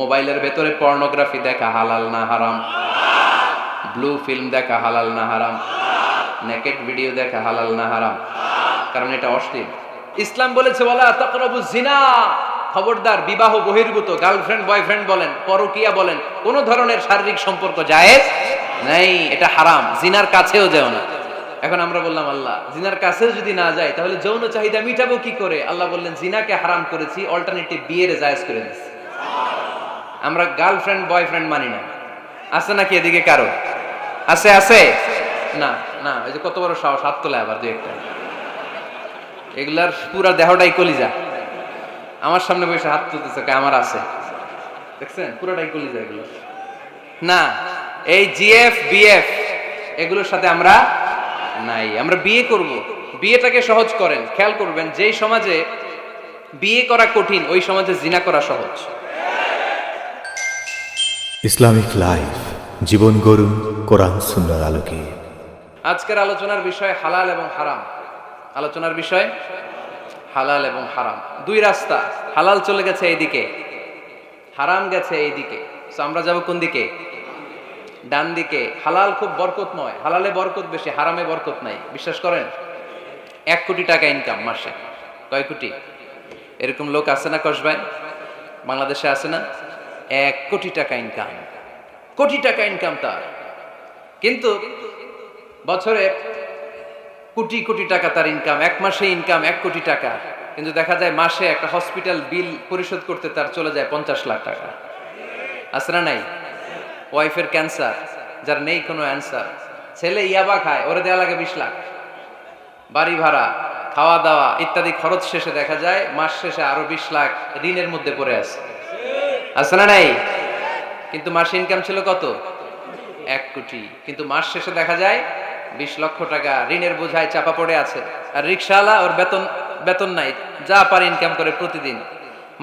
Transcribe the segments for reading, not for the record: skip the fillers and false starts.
মোবাইলের ভেতরে পর্নোগ্রাফি দেখা হালাল না হারাম? ব্লু ফিল্ম দেখা হালাল না হারাম? নেকেড ভিডিও দেখা হালাল না হারাম? কারণ এটা অশ্লীল। ইসলাম বলেছে ওয়ালা তাকরাবুজ জিনা, খবরদার বিবাহ বহির্ভূত গার্লফ্রেন্ড বয়ফ্রেন্ড বলেন, পরকীয়া বলেন, কোন ধরনের শারীরিক সম্পর্ক জায়েজ নাই, এটা হারাম। জিনার কাছেও যেও না। এখন আমরা বললাম আল্লাহ জিনার কাছেও যদি না যায় তাহলে যৌন চাহিদা মিটাবো কি করে? আল্লাহ বললেন জিনাকে হারাম করেছি, অল্টারনেটিভ বিয়ের জায়েজ করে দিয়েছি। আমরা গার্লফ্রেন্ড বয়ফ্রেন্ড মানি না। আছে নাকি এদিকে কারো? আছে আছে না না, ওই যে কত বড় সাহস, হাত তোলে আবার দুই একটা। এগুলার পুরা দেহটাই কলিজা। আমার সামনে বসে হাত তুলতেছে, আমার আছে, দেখছেন পুরাটাই কলিজা এগুলো। না, এই জিএফ বিএফ এগুলোর সাথে আমরা নাই। আমরা বিয়ে করব, বিয়েটাকে সহজ করেন। খেয়াল করবেন যেই সমাজে বিয়ে করা কঠিন ওই সমাজে জিনা করা সহজ। ইসলামিক লাইফ, জীবন গড়ুন কোরআন সুন্নাহর আলোকে। আজকের আলোচনার বিষয় হালাল এবং হারাম। আলোচনার বিষয় হালাল এবং হারাম। দুই রাস্তা, হালাল চলে গেছে এইদিকে, হারাম গেছে এইদিকে। সো আমরা যাব কোন দিকে? ডান দিকে। হালাল খুব বরকতময়, হালালে বরকত বেশি, হারামে বরকত নাই। বিশ্বাস করেন? 1 কোটি টাকা ইনকাম মাসে। কয় কোটি? এরকম লোক আছে না কসবায়? বাংলাদেশে আছে না? 1 কোটি টাকা ইনকাম, কোটি টাকা ইনকাম তার। কিন্তু বছরে কোটি কোটি টাকা তার ইনকাম, 1 মাসে ইনকাম 1 কোটি টাকা। কিন্তু দেখা যায় মাসে একটা হসপিটাল বিল পরিশোধ করতে তার চলে যায় 50 লাখ টাকা। আছে না নাই? ওয়াইফের ক্যান্সার, যার নেই কোনো অ্যান্সার। ছেলে ইয়াবা খায়, ওরে দেয়া লাগে 20 লাখ। বাড়ি ভাড়া, খাওয়া দাওয়া ইত্যাদি খরচ শেষে দেখা যায় মাস শেষে আরো 20 লাখ ঋণের মধ্যে পড়ে আছে। আছে না নাই? কিন্তু মাসে ইনকাম ছিল কত? 1 কোটি। কিন্তু মাস শেষে দেখা যায় 20 লক্ষ টাকা ঋণের বোঝায় চাপা পড়ে আছে। আর রিকশাওয়ালা, ওর বেতন নাই, যা পারে ইনকাম করে প্রতিদিন।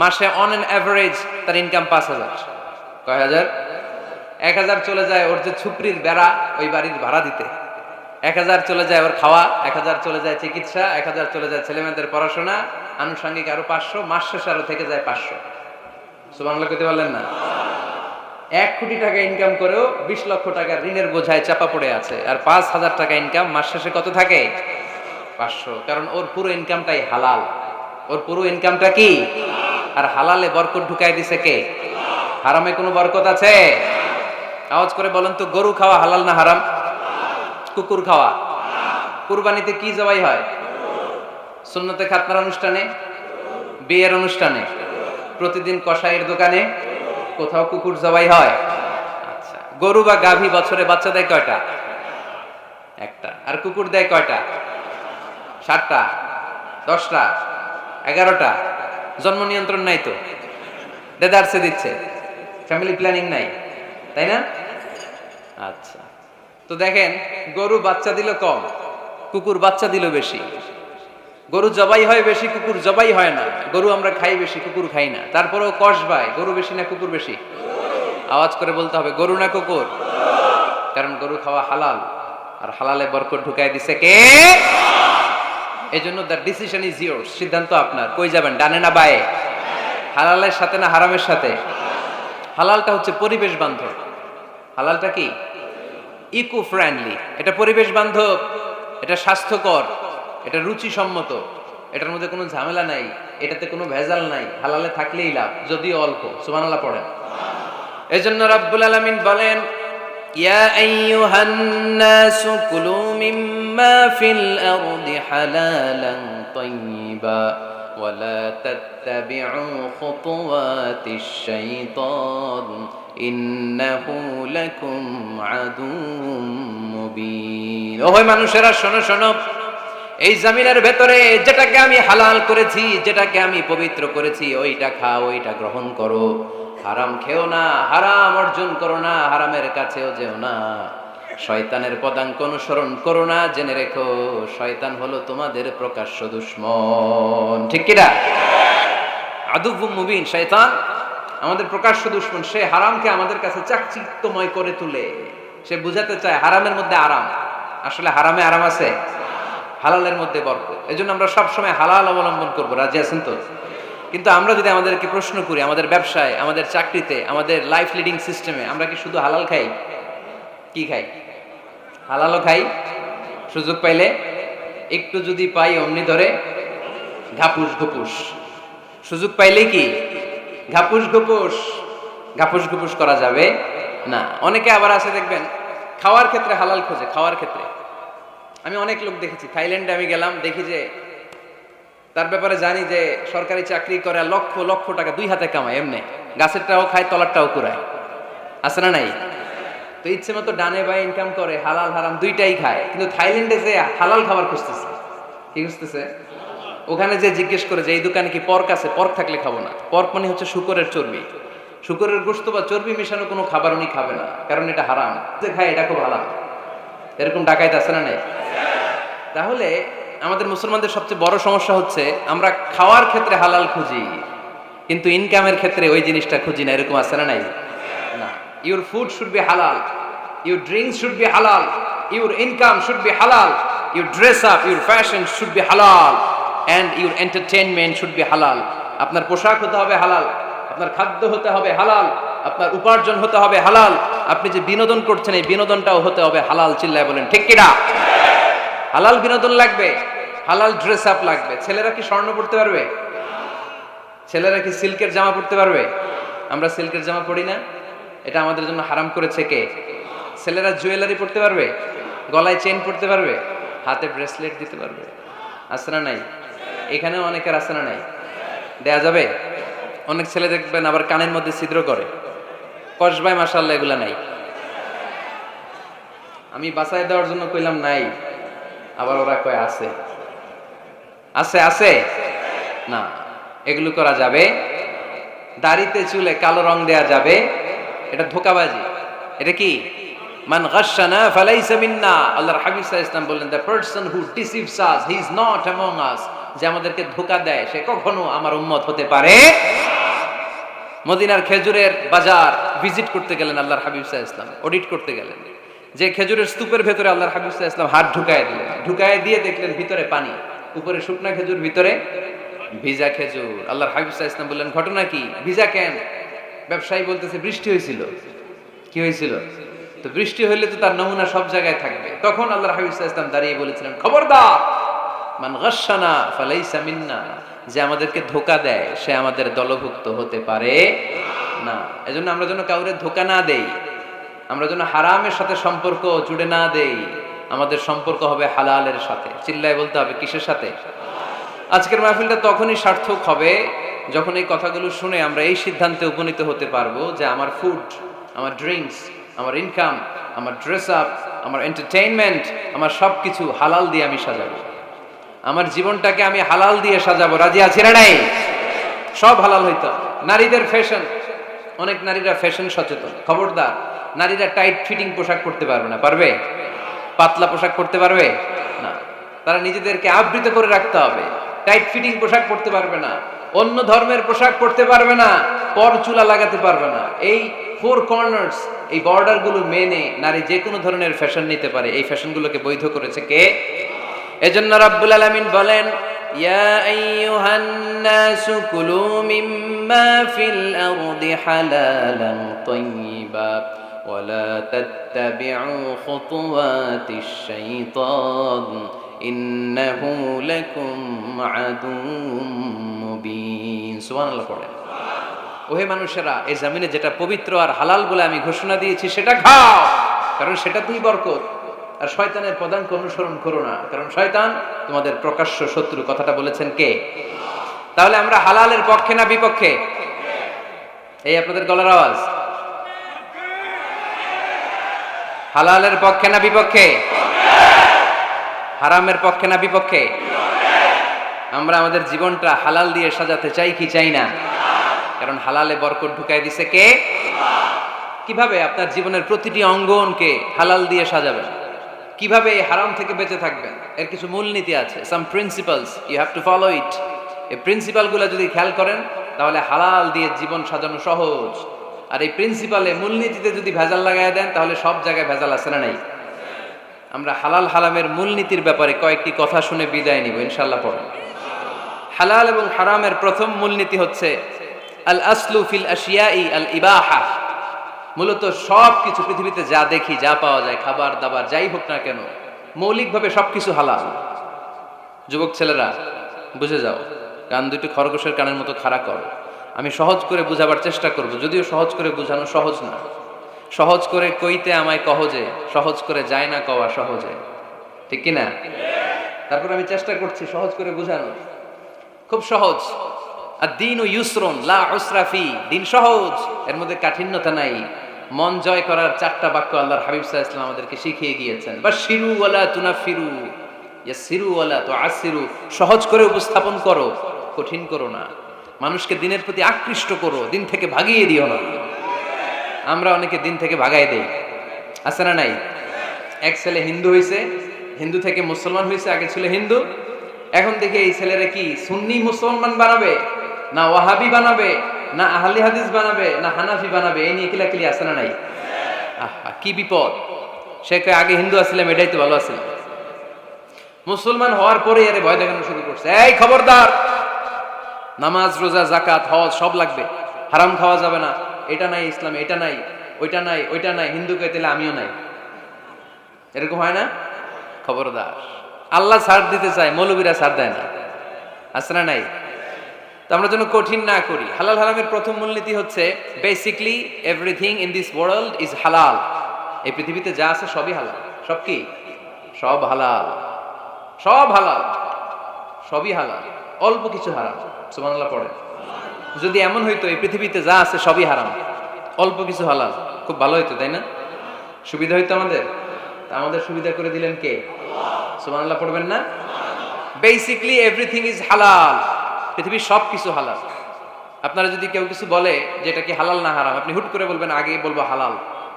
মাসে অন অ্যান এভারেজ তার ইনকাম 5000। কয় হাজার? 1000 চলে যায় ওর যে ছুপরির বেড়া, ওই বাড়ির ভাড়া দিতে। 1000 চলে যায় ওর খাওয়া, 1000 চলে যায় চিকিৎসা, 1000 চলে যায় ছেলেমেয়েদের পড়াশোনা, আনুষঙ্গিক আরো 500, মাস শেষে আরো থেকে যায় 500। সুবহানাল্লাহ কইতে পারলেন না? 1 কোটি টাকা ইনকাম করেও 20 লক্ষ টাকার ঋণের বোঝায় চাপা পড়ে আছে। আর 5000 টাকা ইনকাম, মাস শেষে কত থাকে? 500। কারণ ওর পুরো ইনকামটাই হালাল। ওর পুরো ইনকামটা কি? আর হালালে বরকত ঢুকাই দিছে কে? হারামে কোনো বরকত আছে? আওয়াজ করে বলেন তো, গরু খাওয়া হালাল না হারাম? কুকুর খাওয়া? কুরবানিতে কি জবাই হয়? সুন্নতে খাতনার অনুষ্ঠানে, বিয়ের অনুষ্ঠানে, প্রতিদিন কসাইয়ের দোকানে, কোথাও কুকুর জবাই হয়। আচ্ছা, গরু বা গাভী বছরে বাচ্চা দেয় কয়টা? একটা। আর কুকুর দেয় কয়টা? 7টা, 10টা, 11টা। জন্ম নিয়ন্ত্রণ নাই তো, দেদারসে দিচ্ছে, ফ্যামিলি প্ল্যানিং নাই, তাই না? আচ্ছা, তো দেখেন গরু বাচ্চা দিল কম, কুকুর বাচ্চা দিল বেশি। গরু জবাই হয় বেশি, কুকুর জবাই হয় না। গরু আমরা খাই বেশি, কুকুর খাই না। তারপরেও কসবায় গরু বেশি না কুকুর বেশি? আওয়াজ করে বলতে হবে, গরু না কুকুর? কারণ গরু খাওয়া হালাল, আর হালালে বরকত ঢুকাই দিছে কে? এজন্য দ্য ডিসিশন ইজ ইয়োরস, সিদ্ধান্ত আপনার। কই যাবেন, ডানে না বায়ে? হালালের সাথে না হারামের সাথে? হালালটা হচ্ছে পরিবেশ বান্ধব। হালালটা কি? Eco friendly. এটা পরিবেশ বান্ধব, এটা স্বাস্থ্যকর, এটা রুচিসম্মত, এটার মধ্যে কোনো ঝামেলা নাই, এটাতে কোনো ভেজাল নাই। হালালে থাকলেই লাভ, যদিও অল্প। সুবহানাল্লাহ পড়েন। এজন্য রাব্বুল আলামিন বলেন, ইয়া আইয়ুহান নাসু কুলু মিম্মা ফিল আরদি হালালান তাইয়্যিবা ওয়া লা তাত্তাবি'উ খুতুওয়াতিশ শাইতান ইন্নাহু লাকুম আদুউম মুবিন। ওহে মানুষেরা, শোনো শোনো, এই জমিনের ভেতরে যেটাকে আমি হালাল করেছি, যেটাকে আমি পবিত্র করেছি, ওইটা খাও, ওইটা গ্রহণ করো। হারাম খেও না, হারাম অর্জন করো না, হারামের কাছেও যেও না। শয়তানের পদাঙ্ক অনুসরণ করো না। জেনে রেখো, শয়তান হলো তোমাদের প্রকাশ্য দুশমন। ঠিক কিনা? আদুউম মুবিন। শয়তান আমাদের প্রকাশ্য দুশমন। সে হারামকে আমাদের কাছে চাকচিক্যময় করে তুলে। সে বুঝাতে চায় হারামের মধ্যে আরাম। আসলে হারামে আরাম আছে, হালালের মধ্যে বরকত। এজন্য আমরা সব সময় হালাল অবলম্বন করব। রাজি আছেন তো? কিন্তু আমরা যদি আমাদেরকে প্রশ্ন করি, আমাদের ব্যবসায়, আমাদের চাকরিতে, আমাদের লাইফ লিডিং সিস্টেমে আমরা কি শুধু হালাল খাই? কি খাই? হালালও খাই, সুযোগ পাইলে একটু যদি পাই অমনি ধরে ঘাপুস ঘুপুস, সুযোগ পাইলে কি ঘাপুস ঘুপুস, ঘাপুস ঘুপুস করা যাবে না। অনেকে আবার আছে দেখবেন খাওয়ার ক্ষেত্রে হালাল খোঁজে। খাওয়ার ক্ষেত্রে আমি অনেক লোক দেখেছি, থাইল্যান্ডে আমি গেলাম, দেখি যে তার ব্যাপারে জানি যে সরকারি চাকরি করে, লক্ষ লক্ষ টাকা দুই হাতে কামায়, এমনি গাছেরটাও খায় তলারটাও কুড়ায়, আছে না নাই? তো ইচ্ছে মতো ডানে বাই ইনকাম করে, হালাল হারাম দুইটাই খায়। কিন্তু থাইল্যান্ডে যে হালাল খাবার খুঁজতেছে, কি খুঁজতেছে? ওখানে যে জিজ্ঞেস করে যে এই দোকানে কি পর্ক আছে, পর্ক থাকলে খাবো না। পর্ক মানে হচ্ছে শুকরের চর্বি, শুকরের গোশত বা চর্বি মেশানো কোনো খাবার উনি খাবে না, কারণ এটা হারাম। যে খায় এটা খুব হালাল। এরকম ডাকাইতে আছে না নাই? তাহলে আমাদের মুসলমানদের সবচেয়ে বড় সমস্যা হচ্ছে আমরা খাওয়ার ক্ষেত্রে হালাল খুঁজি, কিন্তু ইনকামের ক্ষেত্রে ওই জিনিসটা খুঁজি না। এরকম আছে না নাই? না। Your food should be halal, your drinks should be halal, your income should be halal, your dress up, your fashion should be halal, and your entertainment should be halal. আপনার পোশাক হতে হবে হালাল, আপনার খাদ্য হতে হবে হালাল, আপনার উপার্জন হতে হবে হালাল, আপনি যে বিনোদন করছেন এই বিনোদনটাও হতে হবে হালাল। চিল্লায় বলেন ঠিক কিনা? হালাল বিনোদন লাগবে, হালাল ড্রেস আপ লাগবে। ছেলেরা কি স্বর্ণ পড়তে পারবে? ছেলেরা কি সিল্কের জামা পড়তে পারবে? আমরা সিল্কের জামা পড়ি না, এটা আমাদের জন্য হারাম করেছে কে? ছেলেরা জুয়েলারি পড়তে পারবে? গলায় চেন পড়তে পারবে? হাতে ব্রেসলেট দিতে পারবে? আছে না নাই? এখানেও অনেকের আছে না নাই? দেয়া যাবে? অনেক ছেলে দেখবেন আবার কানের মধ্যে ছিদ্র করে, কসবায়, মাশাআল্লাহ এগুলা নাই। আমি বাঁচায় দেওয়ার জন্য কইলাম নাই, আবার ওরা কয় আছে। আছে আছে না, এগুলো করা যাবে? দাড়িতে চুলে কালো রং দেয়া যাবে? এটা ধোঁকাবাজি। এটা কি? মান গাশশানা ফালাইসা মিন্না। আল্লাহর হাবিব সাল্লাল্লাহু আলাইহি ওয়াসাল্লাম বললেন, the person who deceives us he is not among আস। যে আমাদেরকে ধোঁকা দেয় সে কখনো আমার উম্মত হতে পারে। মদিনার খেজুরের বাজার ভিজিট করতে গেলেন আল্লাহর হাবিব সাল্লাল্লাহু আলাইহি ওয়াসাল্লাম, অডিট করতে গেলেন। যে খেজুরের স্তূপের ভেতরে আল্লাহর হাবিব সাল্লাল্লাহু আলাইহি ওয়াসাল্লাম হাত ঢুকায় দিলেন, ঢুকায় দিয়ে দেখলেন ভিতরে পানি, উপরে শুকনা খেজুর, ভিতরে ভিজা খেজুর। আল্লাহর হাবিব সাল্লাল্লাহু আলাইহি ওয়াসাল্লাম বললেন, ঘটনা কি? ভিজা কেন? ব্যবসায়ী বলতেছে বৃষ্টি হয়েছিল। কি হয়েছিল? তো বৃষ্টি হইলে তো তার নমুনা সব জায়গায় থাকবে। তখন আল্লাহর হাবিব সাল্লাল্লাহু আলাইহি ওয়াসাল্লাম দাঁড়িয়ে বলেছিলেন, খবরদার, মান গাশশানা ফালাইসা মিন্না। যে আমাদেরকে ধোঁকা দেয় সে আমাদের দলভুক্ত হতে পারে না। এজন্য আমরা যেন কাউরে ধোঁকা না দেই, আমরা যেন হারামের সাথে সম্পর্ক জুড়ে না দেই। আমাদের সম্পর্ক হবে হালালের সাথে। চিল্লায় বলতে হবে কিসের সাথে? আজকের মাহফিলটা তখনই সার্থক হবে যখন এই কথাগুলো শুনে আমরা এই সিদ্ধান্তে উপনীত হতে পারবো যে আমার ফুড, আমার ড্রিঙ্কস, আমার ইনকাম, আমার ড্রেস আপ, আমার এন্টারটেইনমেন্ট, আমার সবকিছু হালাল দিয়ে আমি সাজাবো। আমার জীবনটাকে আমি হালাল দিয়ে সাজাবো। রাজি আছি না নাই? সব হালাল হইতো। নারীদের ফ্যাশন, অনেক নারীরা ফ্যাশন সচেতন। খবরদার, নারীরা টাইট ফিটিং পোশাক পরতে পারবে না। পারবে? পাতলা পোশাক পরতে পারবে না। তারা নিজেদেরকে আবৃত করে রাখতে হবে। টাইট ফিটিং পোশাক পরতে পারবে না, অন্য ধর্মের পোশাক পরতে পারবে না, পর চুলা লাগাতে পারবে না। এই ফোর কর্নার্স, এই বর্ডার গুলো মেনে নারী যে কোনো ধরনের ফ্যাশন নিতে পারে। এই ফ্যাশনগুলোকে বৈধ করেছে কে? এজন্য রাব্বুল আলামিন বলেন, ইয়া আইয়ুহান নাসু কুলু মিম্মা ফিল আরদি হালালান তাইয়্যিবা ওয়া লা তাত্তাবিউ খুতুওয়াতিশ শাইতান ইন্নাহু লাকুম আদুউম মুবিন। সুবহানাল্লাহ পড়েন। ওহে মানুষেরা, এই জমিনে যেটা পবিত্র আর হালাল বলে আমি ঘোষণা দিয়েছি সেটা খাও, কারণ সেটাতেই বরকত। আর শয়তানের পদাঙ্ক অনুসরণ করো না, কারণ শয়তান তোমাদের প্রকাশ্য শত্রু। কথাটা বলেছেন কে? তাহলে আমরা হালালের পক্ষে না বিপক্ষে? এই আপনাদের গলার আওয়াজ। হালালের পক্ষে না বিপক্ষে? হারামের পক্ষে না বিপক্ষে? আমরা আমাদের জীবনটা হালাল দিয়ে সাজাতে চাই কি চাই না? কারণ হালালে বরকত ঢুকাই দিছে কে? কিভাবে আপনার জীবনের প্রতিটি অঙ্গনকে হালাল দিয়ে সাজাবেন? কিভাবে এই হারাম থেকে বেঁচে থাকবেন? এর কিছু মূলনীতি আছে, some principles, you have to follow it. এই প্রিন্সিপালগুলো যদি খেয়াল করেন তাহলে হালাল দিয়ে জীবন সাজানো সহজ। আর এই প্রিন্সিপালে, মূলনীতিতে যদি ভেজাল লাগাই দেন তাহলে সব জায়গায় ভেজাল আছে না নাই? আমরা হালাল হারামের মূলনীতির ব্যাপারে কয়েকটি কথা শুনে বিদায় নিব ইনশাআল্লাহ। পড়েন। হালাল এবং হারামের প্রথম মূলনীতি হচ্ছে আল আসলু ফিল আশিয়াই আল ইবাহা। মূলত সব কিছু পৃথিবীতে যা দেখি, যা পাওয়া যায়, খাবার দাবার যাই হোক না কেন, মৌলিকভাবে সবকিছু হালাল। যুবক ছেলেরা বুঝে যাও, কান দুটি খরগোশের কানের মতো খাড়া করো। আমি সহজ করে বুঝাবার চেষ্টা করব, যদিও সহজ করে বুঝানো সহজ না। সহজ করে কইতে আমায় কহজে, সহজ করে যায় না কওয়া সহজে, ঠিক কি না? তারপর আমি চেষ্টা করছি সহজ করে বুঝানো। খুব সহজ। আর দিন ও ইউসরুন লা উসরা ফি, দিন সহজ, এর মধ্যে কাঠিন্যতা নাই। মন জয় করার 4টা বাক্য আল্লাহর হাবিব সাল্লাল্লাহু আলাইহি ওয়াসাল্লাম আমাদেরকে শিখিয়ে গিয়েছেন। বাশিরু ওয়ালা তুনাফিরু, ইয়াসিরু ওয়ালা তুআসিরু। সহজ করে উপস্থাপন করো, কঠিন করো না। মানুষকে দিনের প্রতি আকৃষ্ট করো, দিন থেকে ভাগিয়ে দিও না। আমরা অনেকে দিন থেকে ভাগাই দেই, আছে না নাই? এক ছেলে হিন্দু হইছে, হিন্দু থেকে মুসলমান হইছে, আগে ছিল হিন্দু, এখন দেখে এই ছেলেরা কি সুন্নি মুসলমান বানাবে, না ওয়াহাবি বানাবে, না আহলি হাদিস বানাবে, না হানাফি বানাবে, এই নিয়ে কিলাকিলি, আছে না নাই? আহা, কি বিপদ! সে কয় আগে হিন্দু আসছিলাম, এটাই তো ভালো আসছিলাম। মুসলমান হওয়ার পরে এর ভয় দেখানো শুরু করছে, এই খবরদার, নামাজ রোজা জাকাত হজ সব লাগবে, হারাম খাওয়া যাবে না, এটা নাই ইসলামে, এটা নাই, ওইটা নাই, ওইটা নাই। হিন্দু কে দিলে আমিও নাই, এরকম হয় না? খবরদার, আল্লাহ ছাড় দিতে চায়, মৌলবীরা ছাড় দেয় না, আছে না নাই? তো আমরা যেন কঠিন না করি। হালাল হারামের প্রথম মূলনীতি হচ্ছে basically everything in this world is হালাল। এই পৃথিবীতে যা আছে সবই হালাল। সব কি? সব হালাল, সব হালাল, সবই হালাল, অল্প কিছু হারাম। সুবহানাল্লাহ পড়ে। যদি এমন হইতো এই পৃথিবীতে যা আছে সবই হারাম, অল্প কিছু হালাল, খুব ভালো হইতো, তাই না? সুবিধা হইতো আমাদের। আমাদের সুবিধা করে দিলেন কে? সুবহানাল্লাহ পড়বেন না? বেসিকলি এভরিথিং ইজ হালাল, পৃথিবীর সব কিছু হালাল। আপনারা যদি কেউ কিছু বলে যে এটা কি হালাল না হারাম, আপনি হুট করে বলবেন আগে বলবো হালাল,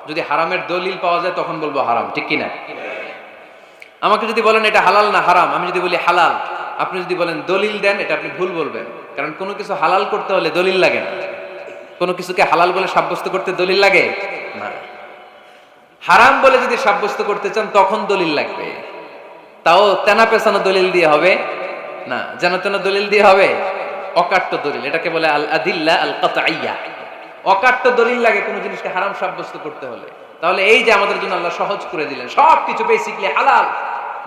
যদি হারামের দলিল পাওয়া যায় তখন বলবো হারাম, ঠিক কি না? আমাকে যদি বলেন এটা হালাল না হারাম, আমি যদি বলি হালাল, আপনি যদি বলেন দলিল দেন, এটা আপনি ভুল বলবেন। কারণ কোনো কিছু হালাল করতে হলে দলিল লাগে না। কোনো কিছুকে হালাল বলে সাব্যস্ত করতে দলিল লাগে না। হারাম বলে যদি সাব্যস্ত করতে চান তখন দলিল লাগবে, তাও তেনা পেছানো দলিল দিয়ে হবে না, যেন তেন দলিল দিয়ে হবে, অকাট্য দলিল, এটাকে বলে আল আদিল্লা আল কাতঈয়া। অকাট্য দলিল লাগে কোনো জিনিসকে হারাম সাব্যস্ত করতে হলে। তাহলে এই যে আমাদের জন্য আল্লাহ সহজ করে দিলেন, সবকিছু বেসিকলি হালাল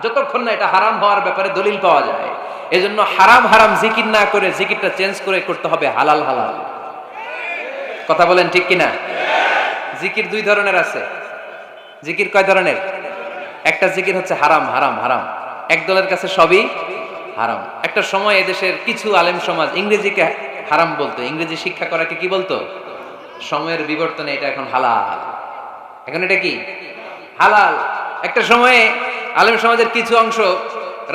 যতক্ষণ না এটা হারাম হওয়ার ব্যাপারে দলিল পাওয়া যায়। এজন্য হারাম হারাম জিকির না করে জিকিরটা চেঞ্জ করে করতে হবে হালাল হালাল। কথা বলেন ঠিক কিনা? জিকির 2 ধরনের আছে। জিকির কয় ধরনের? একটা জিকির হচ্ছে হারাম হারাম হারাম, এক দলের কাছে সবই হারাম। একটা সময় এদেশের কিছু আলেম সমাজ ইংরেজিকে হারাম বলতো, ইংরেজি শিক্ষা করাকে কি বলতো? সময়ের বিবর্তনে এটা এখন হালাল। এখন এটা কি? হালাল। একটা সময়ে আলেম সমাজের কিছু অংশ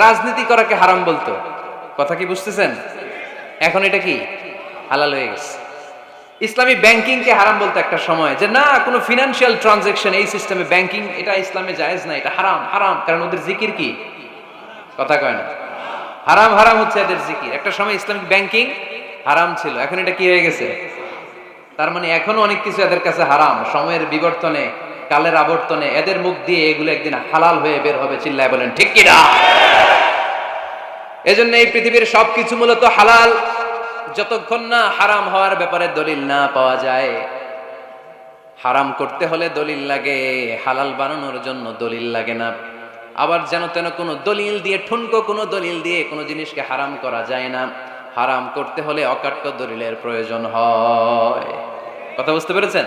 রাজনীতি করাকে হারাম বলতো, কথা কি বুঝতেছেন? এখন এটা কি? হালাল হয়ে গেছে। ইসলামী ব্যাংকিং কে হারাম বলতো একটা সময়, যে না কোনো ফিনান্সিয়াল ট্রানজাকশন এই সিস্টেমে ব্যাংকিং এটা ইসলামে জায়েজ না, এটা হারাম হারাম। কারণ ওদের জিকির কি? কথা কয় না। হারাম হারাম হচ্ছে এদের জিকির। একটা সময় ইসলামিক ব্যাংকিং হারাম ছিল, এখন এটা কি হয়ে গেছে? তার মানে এখনো অনেক কিছু এদের কাছে হারাম। সময়ের বিবর্তনে, কালের আবর্তনে এদের মুখ দিয়ে এগুলো একদিন হালাল হয়ে বের হবে। চিল্লায় বলেন ঠিক কি না? এজন্য এই পৃথিবীর সবকিছু মূলত হালাল যতক্ষণ না হারাম হওয়ার ব্যাপারে দলিল না পাওয়া যায়। হারাম করতে হলে দলিল লাগে, হালাল বানানোর জন্য দলিল লাগে না। আবার যেন তেন কোনো দলিল দিয়ে, ঠুনকো কোনো দলিল দিয়ে কোনো জিনিসকে হারাম করা যায় না। হারাম করতে হলে অকাট্য দলিলের প্রয়োজন হয়। কথা বুঝতে পেরেছেন?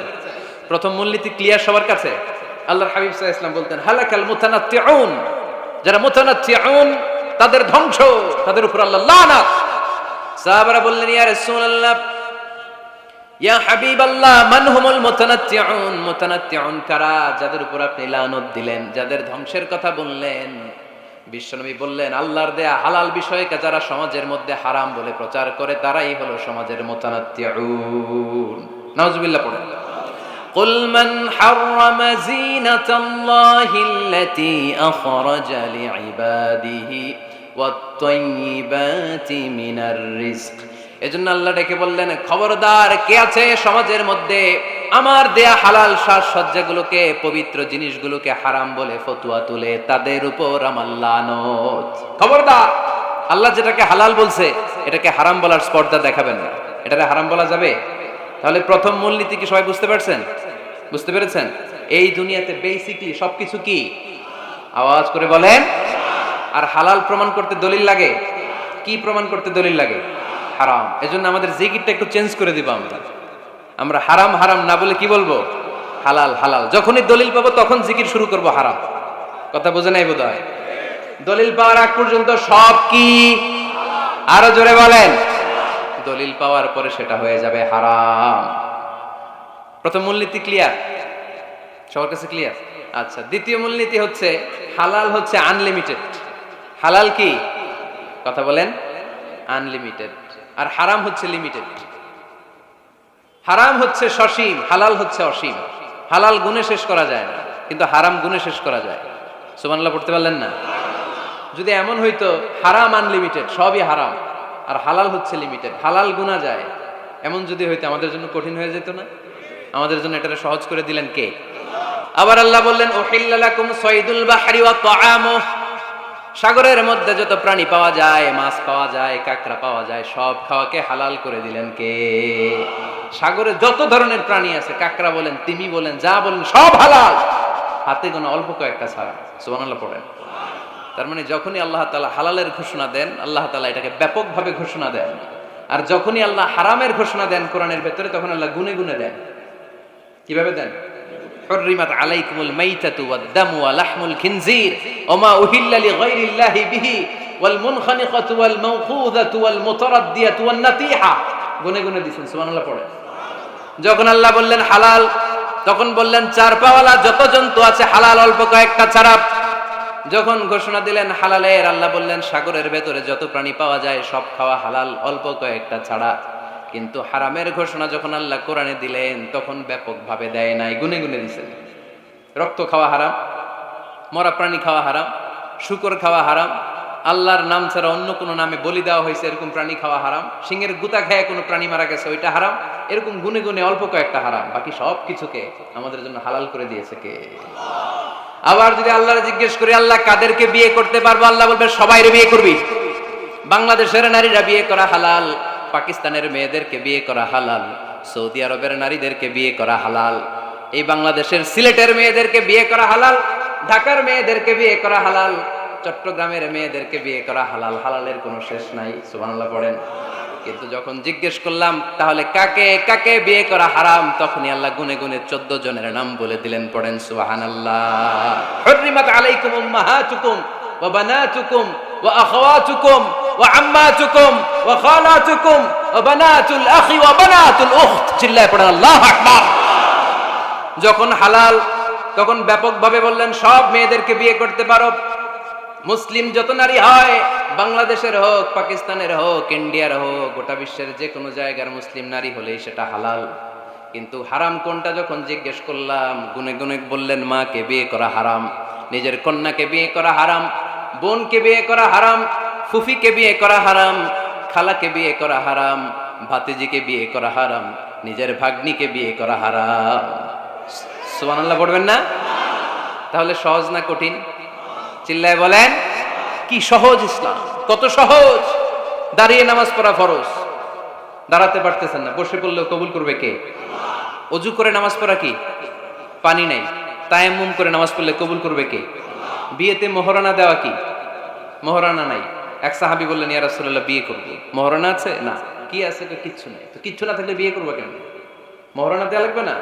প্রথম মূলনীতি ক্লিয়ার সবার কাছে? আল্লাহর হাবিব সাল্লাল্লাহু আলাইহি ওয়াসাল্লাম বলতেন হালাকাল মুতানাত্তিউন, যারা মুতানাত্তিউন তাদের ধ্বংস, তাদের উপর আল্লাহ লানাত। সাহাবারা বললেন ইয়া রাসূলুল্লাহ, ইয়া হাবিবাল্লাহ, মান হুমুল মুতানাত্তিউন? মুতানাত্তিউন কারা যাদের উপর আপনি লানত দিলেন, যাদের ধ্বংসের কথা বললেন? বিশ্বনবী বললেন আল্লাহর দেয়া হালাল বিষয়কে যারা সমাজের মধ্যে হারাম বলে প্রচার করে তারাই হলো সমাজের মুতানাত্তিউন। নাউজুবিল্লাহ পড়েন। قل من حرم زينة الله التي أخرج لعباده والطيبات من الرزق। এজন্য আল্লাহ ডেকে বললেন খবরদার, কে আছে সমাজের মধ্যে আমার দেয়া হালাল সাজসজ্জাগুলোকে, পবিত্র জিনিসগুলোকে হারাম বলে ফতোয়া তুলে, তাদের উপর আমার লানত। খবরদার, আল্লাহ যেটাকে হালাল বলছে এটাকে হারাম বলার স্পর্ধা দেখাবেন না। এটাকে হারাম বলা যাবে? তাহলে প্রথম মূলনীতি কি সবাই বুঝতে পারছেন? বুঝতে পেরেছেন? এই দুনিয়াতে বেসিকলি সবকিছু কি, আওয়াজ করে বলেন। আর হালাল প্রমাণ করতে দলিল লাগে। কি প্রমাণ করতে দলিল লাগে? হারাম। এজন্য আমাদের জিকিরটা একটু চেঞ্জ করে দিব। আমরা হারাম হারাম না বলে কি বলবো? হালাল হালাল। যখনই দলিল পাবো তখন জিকির শুরু করব হারাম। কথা বোঝে নাই বোধহয়? দলিল পাওয়ার আগ পর্যন্ত সব কি? আরো জোরে বলেন। দলিল পাওয়ার পরে সেটা হয়ে যাবে হারাম। প্রথম মূলনীতি ক্লিয়ার? সবার কাছে ক্লিয়ার? আচ্ছা, দ্বিতীয় মূলনীতি হচ্ছে হালাল হচ্ছে আনলিমিটেড। হালাল কি? কথা বলেন। আনলিমিটেড। আর হারাম হচ্ছে লিমিটেড। হারাম হচ্ছে সসীম, হালাল হচ্ছে অসীম। হালাল গুণে শেষ করা যায় না, কিন্তু হারাম গুণে শেষ করা যায়। সুবহানাল্লাহ পড়তে পারলেন না? যদি এমন হইতো হারাম আনলিমিটেড, সবই হারাম, আর হালাল হচ্ছে লিমিটেড, হালাল গুণা যায়, এমন যদি হইতো আমাদের জন্য কঠিন হয়ে যেত না? আমাদের জন্য এটা সহজ করে দিলেন কে? আবার আল্লাহ বললেন উহিল্লা লাকুম সাইদুল বাহরি ওয়া তাআমুহু, সাগরের মধ্যে যত প্রাণী পাওয়া যায়, মাছ পাওয়া যায়, কাঁকড়া পাওয়া যায়, সব খাওয়াকে হালাল করে দিলেন কে? সাগরে যত ধরনের প্রাণী আছে, কাঁকড়া বলেন, তিমি বলেন, যা বলেন, সব হালাল, হাতে গোনা অল্প কয়েকটা ছাড়া। সুবহানাল্লাহ পড়েন। তার মানে যখনই আল্লাহ তাআলা হালালের ঘোষণা দেন, আল্লাহ তাআলা এটাকে ব্যাপকভাবে ঘোষণা দেন। আর যখনই আল্লাহ হারামের ঘোষণা দেন কোরআনের ভেতরে, তখন আল্লাহ গুনে গুনে দেন। কিভাবে দেন? حرمت عليكم الميتة والدم ولحم الخنزير وما أهل لغير الله به والمنخنقة والموقوذة والمتردية والنطيحة। গুনে গুনে দিয়েছেন। সুবহানাল্লাহ পড়ে। যখন আল্লাহ বললেন হালাল, তখন বললেন চার পাওয়ালা যত জন্তু আছে হালাল, অল্প কয়েকটা ছাড়া। যখন ঘোষণা দিলেন হালালের, আল্লাহ বললেন সাগরের ভেতরে যত প্রাণী পাওয়া যায় সব খাওয়া হালাল, অল্প কয়েকটা ছাড়া। কিন্তু হারামের ঘোষণা যখন আল্লাহ কোরআনে দিলেন, তখন ব্যাপকভাবে দেয় নাই, গুনে গুনে দিয়েছেন। রক্ত খাওয়া হারাম, মরা প্রাণী খাওয়া হারাম, শূকর খাওয়া হারাম, আল্লাহর নাম ছাড়া অন্য কোনো নামে বলি দেওয়া হয়েছে এরকম প্রাণী খাওয়া হারাম, সিংহের গুতা খেয়ে কোনো প্রাণী মারা গেছে ওইটা হারাম। এরকম গুনে গুনে অল্প কয়েকটা হারাম, বাকি সব কিছুকে আমাদের জন্য হালাল করে দিয়েছে কে? আবার যদি আল্লাহর জিজ্ঞেস করি আল্লাহ কাদেরকে বিয়ে করতে পারবো, আল্লাহ বলবে সবাইরে বিয়ে করবি। বাংলাদেশের নারীরা বিয়ে করা হালাল, পাকিস্তানের মেয়েদেরকে বিয়ে করা হালাল, সৌদি আরবের নারীদেরকে বিয়ে করা হালাল, এই বাংলাদেশের সিলেটের মেয়েদেরকে বিয়ে করা হালাল, ঢাকার মেয়েদেরকে বিয়ে করা হালাল, চট্টগ্রামের মেয়েদেরকে বিয়ে করা হালাল। হালালের কোনো শেষ নাই। সুবহানাল্লাহ পড়েন। কিন্তু যখন জিজ্ঞেস করলাম তাহলে কাকে কাকে বিয়ে করা হারাম, তখনই আল্লাহ গুনে গুনে 14 জনের নাম বলে দিলেন। পড়েন সুবহানাল্লাহ। হুররিমাত আলাইকুম উম্মাহাতুকুম ওয়া বানাতুকুম ওয়া আখাওয়াতুকুম ওয়া আম্মাতুকুম ওয়া খালাতুকুম ওয়া বানাতুল আখি ওয়া বানাতুল উখত। চিল্লায়ে পড়েন আল্লাহু আকবার। যখন হালাল, তখন ব্যাপকভাবে বললেন সব মেয়েদেরকে বিয়ে করতে পারো। মুসলিম যত নারী হয়, বাংলাদেশের হোক, পাকিস্তানের হোক, ইন্ডিয়ার হোক, গোটা বিশ্বের যে কোনো জায়গার মুসলিম নারী হলেই সেটা হালাল। কিন্তু হারাম কোনটা যখন জিজ্ঞেস করলাম, গুনে গুনে বললেন মাকে বিয়ে করা হারাম, নিজের কন্যাকে বিয়ে করা হারাম, বোনকে বিয়ে করা হারাম, ফুফিকে বিয়ে করা হারাম, খালাকে বিয়ে করা হারাম, ভাতিজিকে বিয়ে করা হারাম, নিজের ভাগ্নিকে বিয়ে করা হারাম। সুবহানাল্লাহ পড়বেন না? তাহলে সহজ না কঠিন? চিল্লায় বলেন। কি সহজ ইসলাম, কত সহজ। দাঁড়িয়ে নামাজ পড়া ফরজ, দাঁড়াতে পারতেছেন না, বসে পড়লেও কবুল করবে কে? অজু করে নামাজ পড়া কি? পানি নাই, তায়াম্মুম করে নামাজ পড়লে কবুল করবে কে? বিয়েতে মোহরানা দেওয়া কি? মোহরানা নাই। এক সাহাবী বললেন ইয়া রাসূলুল্লাহ বিয়ে করব, মোহরানা আছে? না। কি আছে? কিচ্ছু নাই। তো কিচ্ছু না থাকলে বিয়ে করবো কেন? মোহরানা দেওয়া লাগবে না?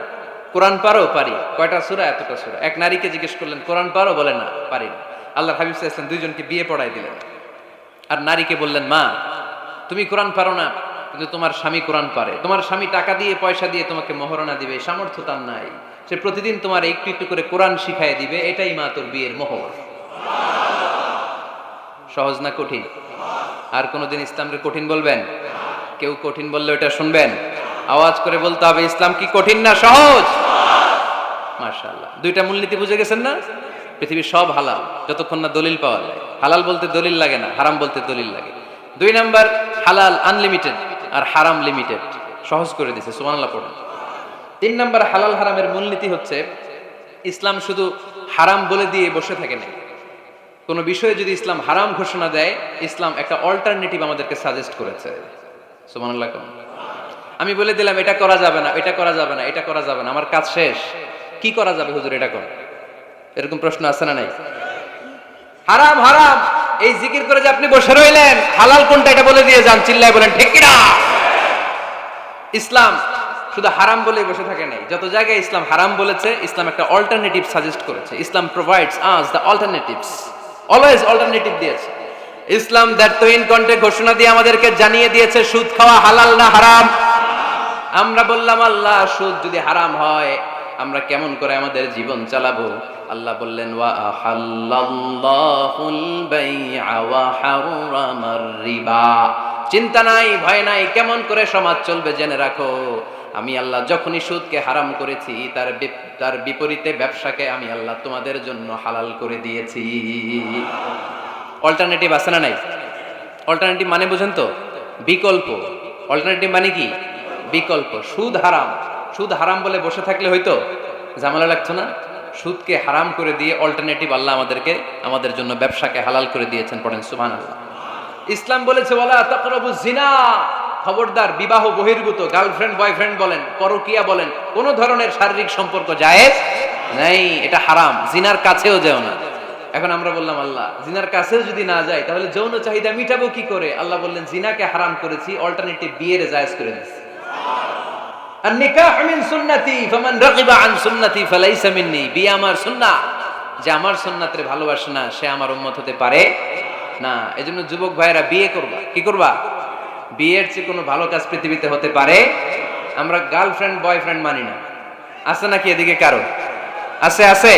কোরআন পারো? পারি। কয়টা সূরা? এতটা সূরা। এক নারীকে জিজ্ঞেস করলেন কোরআন পারো? বলে না, পারি না। আল্লাহর হাবিব সাল্লাল্লাহু আলাইহি ওয়াসাল্লাম দুইজনকে বিয়ে পড়াই দিলেন। আর নারীকে বললেন মা তুমি কোরআন পারো না, কিন্তু তোমার স্বামী কোরআন পারে, তোমার স্বামী টাকা দিয়ে পয়সা দিয়ে তোমাকে মোহরানা দিবে, সামর্থ্য তার নাই, সে প্রতিদিন তোমার একটু একটু করে কোরআন শিখাই দিবে, এটাই মা তোর বিয়ের মোহর। সহজ না কঠিন? আর কোনোদিন ইসলামকে কঠিন বলবেন? কেউ কঠিন বললে ওটা শুনবেন? আওয়াজ করে বলতে হবে ইসলাম কি কঠিন না সহজ? মাশাআল্লাহ। দুইটা মূলনীতি বুঝে গেছেন না? পৃথিবীর সব হালাল যতক্ষণ না দলিল পাওয়া যায়। হালাল বলতে দলিল লাগে না, হারাম বলতে দলিল লাগে। 2 নাম্বার, হালাল আনলিমিটেড আর হারাম লিমিটেড। সহজ করে দিয়েছে। সুবহানাল্লাহ পড়েন। 3 নাম্বার, হালাল হারামের মূলনীতি হচ্ছে ইসলাম শুধু হারাম বলে দিয়ে বসে থাকে না, কোনো বিষয়ে যদি ইসলাম হারাম ঘোষণা দেয়, ইসলাম একটা অল্টারনেটিভ আমাদেরকে সাজেস্ট করেছে। সুবহানাল্লাহ। আমি বলে দিলাম এটা করা যাবে না, এটা করা যাবে না, এটা করা যাবে না, আমার কাজ শেষ, কি করা যাবে হুজুর এটা করো, এরকম প্রশ্ন আছে না নাই? হারাম হারাম এই জিকির করে যে আপনি বসে রইলেন, হালাল কোনটা এটা বলে দিয়ে যান, চিল্লায় বলেন ঠিক কি না? ইসলাম শুধু হারাম বলে বসে থাকে নাই, যত জায়গায় ইসলাম হারাম বলেছে, ইসলাম একটা অল্টারনেটিভ সাজেস্ট করেছে। Islam provides us the alternatives, always alternative দিয়েছে। ইসলাম দ্ব্যর্থহীন কণ্ঠে ঘোষণা দিয়ে আমাদেরকে জানিয়ে দিয়েছে সুদ খাওয়া হালাল না হারাম। আমরা বললাম আল্লাহ সুদ যদি হারাম হয় আমরা কেমন করে আমাদের জীবন চালাবো? আল্লাহ বললেন ওয়া আহাল্লাল্লাহুল বাই'a ওয়া হারামার রিবা। চিন্তা নাই, ভয় নাই, কেমন করে সমাজ চলবে জেনে রাখো। আমি আল্লাহ যখনই সুদকে হারাম করেছি তার বিপরীতে ব্যবসাকে আমি আল্লাহ তোমাদের জন্য হালাল করে দিয়েছি। অল্টারনেটিভ আছে না নাই? অল্টারনেটিভ মানে বুঝেন তো? বিকল্প। অল্টারনেটিভ মানে কি? বিকল্প। সুদ হারাম, সুদ হারাম বলে বসে থাকলে হয়তো ঝামেলা লাগতো না। সুদকে হারাম করে দিয়ে অল্টারনেটিভ আল্লাহ আমাদের জন্য ব্যবসাকে হালাল করে দিয়েছেন। পড়েন সুবহানাল্লাহ। ইসলাম বলেছে ওয়ালা তাকরাবুজ জিনা, খবরদার বিবাহ বহির্ভূত গার্লফ্রেন্ড বয়ফ্রেন্ড বলেন, পরকীয়া বলেন, কোন ধরনের শারীরিক সম্পর্ক জায়েজ নাই, এটা হারাম। জিনার কাছেও যেও না। এখন আমরা বললাম আল্লাহ জিনার কাছেও যদি না যায় তাহলে যৌন চাহিদা মিটাবো কি করে? আল্লাহ বললেন জিনাকে হারাম করেছি, অল্টারনেটিভ বিয়ের জায়েজ করে দিয়েছি। আর নিকাহ মিন সুন্নতি ফামান রাগিবা আন সুন্নতি ফালাইসা মিন্নি। বিয়ে আমার সুন্নাহ, যে আমার সুন্নাতের ভালোবাসে না সে আমার উম্মত হতে পারে না। এজন্য যুবক ভাইরা বিয়ে করবা। কি করবা? বিয়ের চেয়ে কোনো ভালো কাজ পৃথিবীতে হতে পারে? আমরা গার্লফ্রেন্ড বয়ফ্রেন্ড মানি না। আছে নাকি এদিকে কারো? আছে? আছে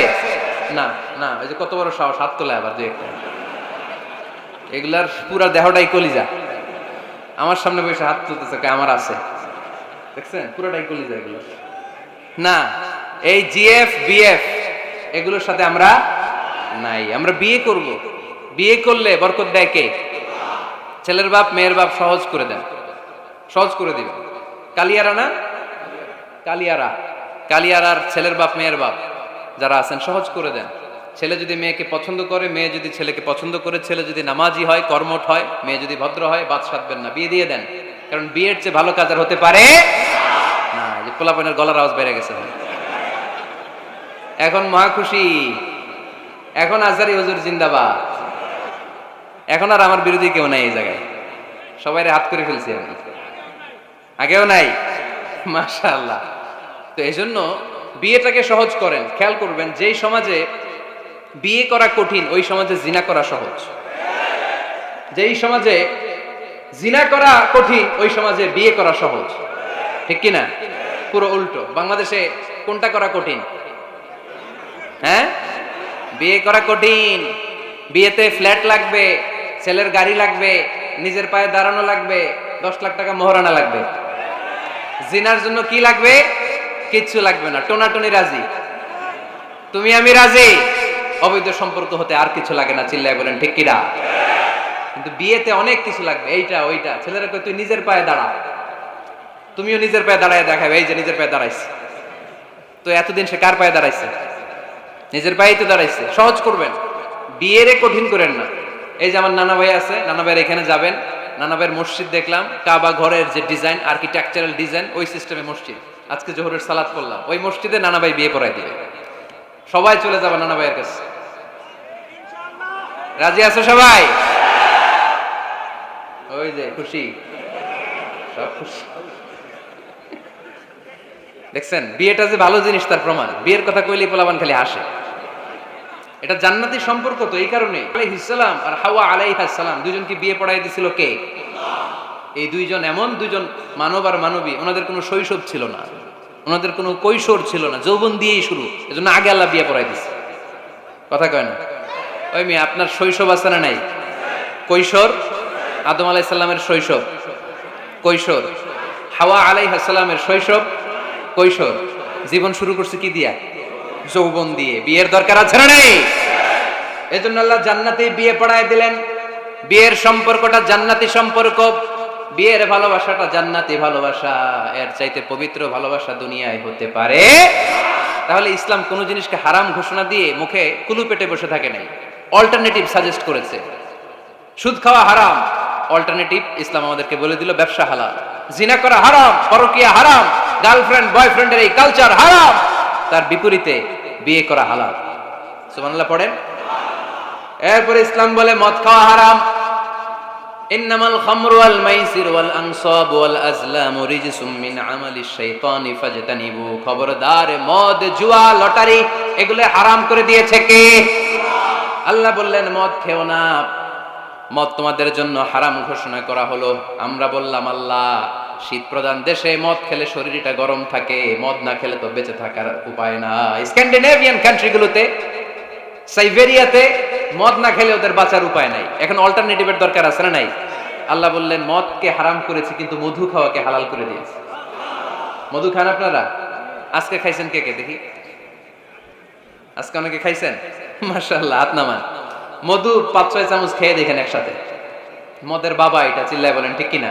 না? না, ওই যে কত বড় সাহস, হাত তোলে আবার দুই একটা। এগুলার পুরা দেহটাই কলিজা। আমার সামনে বসে হাত তুলতেছে, আমার আছে, দেখছেন? পুরোটাই কলিজা এগুলো। না, এই জিএফ বিএফ এগুলোর সাথে আমরা নাই। আমরা বিয়ে করব, বিয়ে করলে বরকত দেয় কে? ছেলের বাপ মেয়ের বাপ সহজ করে দেন, সহজ করে দিবেন। কালিয়ারা না, কালিয়ারার ছেলের বাপ মেয়ের বাপ যারা আছেন সহজ করে দেন। ছেলে যদি মেয়েকে পছন্দ করে, মেয়ে যদি ছেলেকে পছন্দ করে, ছেলে যদি নামাজি হয়, কর্মঠ হয়, মেয়ে যদি ভদ্র হয়, বাদ সাধবেন না, বিয়ে দিয়ে দেন। কারণ বিয়ের চেয়ে ভালো কাজ আর হতে পারে না। যে পোলাপানের গলার আওয়াজ বেড়ে গেছে এখন, মহা খুশি। এখন আজহারি হুজুর জিন্দাবাদ। এখন আর আমার বিরোধী কেউ নাই এই জায়গায়, সবাই হাত করে ফেলছি আমি, আগেও নাই। মাশাআল্লাহ। তো এই জন্য বিয়েটাকে সহজ করেন। খেয়াল করবেন যেই সমাজে বিয়ে করা কঠিন ওই সমাজে জিনা করা সহজ, যেই সমাজে জিনা করা কঠিন ওই সমাজে বিয়ে করা সহজ। ঠিক কি না? পুরো উল্টো। বাংলাদেশে কোনটা করা কঠিন? হ্যাঁ, বিয়ে করা কঠিন। বিয়েতে ফ্ল্যাট লাগবে, ছেলের গাড়ি লাগবে, নিজের পায়ে দাঁড়ানো লাগবে, 10 লাখ টাকা মোহরানা লাগবে। জিনার জন্য কি লাগবে? কিচ্ছু লাগবে না, টোনাটুনি রাজি, তুমি আমি রাজি। অবৈধ সম্পর্ক হতে আর কিছু লাগে না, চিল্লায় বলেন ঠিক কিনা? কিন্তু বিয়েতে অনেক কিছু লাগবে, এইটা ওইটা। ছেলেরা কই তুই নিজের পায়ে দাঁড়া, তুমিও নিজের পায়ে দাঁড়ায় দেখাবে, এই যে নিজের পায়ে দাঁড়াইছে। তো এতদিন সে কার পায়ে দাঁড়াইছে? নিজের পায়েই তো দাঁড়াইছে। সহজ করবেন, বিয়েরে কঠিন করেন না। এই যে আমার নানা ভাই আছে, নানা ভাইয়ের এখানে যাবেন, নানা ভাইয়ের মসজিদ দেখলাম, কাবা ঘরের যে ডিজাইন, আর্কিটেকচারাল ডিজাইন, ওই সিস্টেমে মসজিদ। আজকে জোহরের সালাত করলাম, ওই মসজিদে নানা ভাই বিয়ে পড়াই দিবে। সবাই চলে যাবে নানা ভাইয়ের কাছে। রাজি আছো সবাই? ওই যে খুশি, সব খুশি। দেখছেন বিয়েটা যে ভালো জিনিস তার প্রমাণ। বিয়ের কথা কইলে পোলাপান খালি হাসে। এটা জান্নাতি সম্পর্ক। তো এই কারণে আলাইহিস সালাম আর হাওয়া আলাইহাস সালাম দুইজনকে বিয়ে পড়াই দিছিল কে? এই দুইজন এমন দুইজন মানব আর মানবী, ওনাদের কোনো শৈশব ছিল না, ওনাদের কোনো কৈশোর ছিল না, যৌবন দিয়েই শুরু। এজন্য আগে আল্লাহ বিয়ে পড়াই দিছে। কথা কয় না? ওই মেয়ে আপনার শৈশব আছে না নাই? কৈশোর আদম আলাইহিস সালামের শৈশব, কৈশোর হাওয়া আলাইহাস সালামের শৈশব, কৈশোর। জীবন শুরু করছে কি দিয়া? যৌবন দিয়ে। বিয়ের দরকার আছে না নেই? এজন্য আল্লাহ জান্নাতে বিয়ে পড়ায় দিলেন। বিয়ের সম্পর্কটা জান্নাতি সম্পর্ক, বিয়ের ভালোবাসাটা জান্নাতি ভালোবাসা। এর চাইতে পবিত্র ভালোবাসা দুনিয়ায় হতে পারে? তাহলে ইসলাম কোন জিনিসকে হারাম ঘোষণা দিয়ে মুখে কুলু পেটে বসে থাকে নাই। অল্টারনেটিভ সাজেস্ট করেছে। সুদ খাওয়া হারাম, অল্টারনেটিভ ইসলাম আমাদেরকে বলে দিল ব্যবসা হালাল। জিনা করা হারাম, পরকিয়া হারাম, গার্লফ্রেন্ড বয়ফ্রেন্ডের এই কালচার হারাম, তার বিপরীতে বিয়ে করা হালাল। সুবহানাল্লাহ পড়েন। এরপরে ইসলাম বলে মদ খাওয়া হারাম। ইন্নামাল খামরু ওয়াল মাইসির ওয়াল আনসাব ওয়াল আজলামু রিজসুম মিন আমালিশ শাইতানি ফাজতানিবু। খবরদার, মদ, জুয়া, লটারি এগুলো হারাম করে দিয়েছে কে? আল্লাহ বললেন মদ খেও না, মদ তোমাদের জন্য হারাম ঘোষণা করা হলো। আমরা বললাম আল্লাহ, শীত প্রধান দেশে মদ খেলে শরীরটা গরম থাকে, মদ না খেলে তো বেঁচে থাকার উপায় নাই। স্ক্যান্ডিনেভিয়ান কান্ট্রিগুলোতে, সাইবেরিয়াতে মদ না খেলে ওদের বাঁচার উপায় নাই। এখন অল্টারনেটিভের দরকার আছে না নাই? আল্লাহ বললেন মদকে হারাম করেছি, কিন্তু মধু খাওয়াকে হালাল করে দিয়েছি। মধু খান আপনারা? আজকে খাইছেন কে কে দেখি? আজকে অনেকে খাইছেন? মাশাআল্লাহ, হাত নামান। মধু 5-6 চামচ খেয়ে দেখেন একসাথে। মদের বাবা এটা, চিল্লায় বলেন ঠিক কিনা?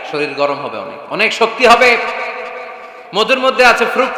শরীর গরম হবে, অনেক অনেক শক্তি হবে। মধুর মধ্যে আছে ফ্রুট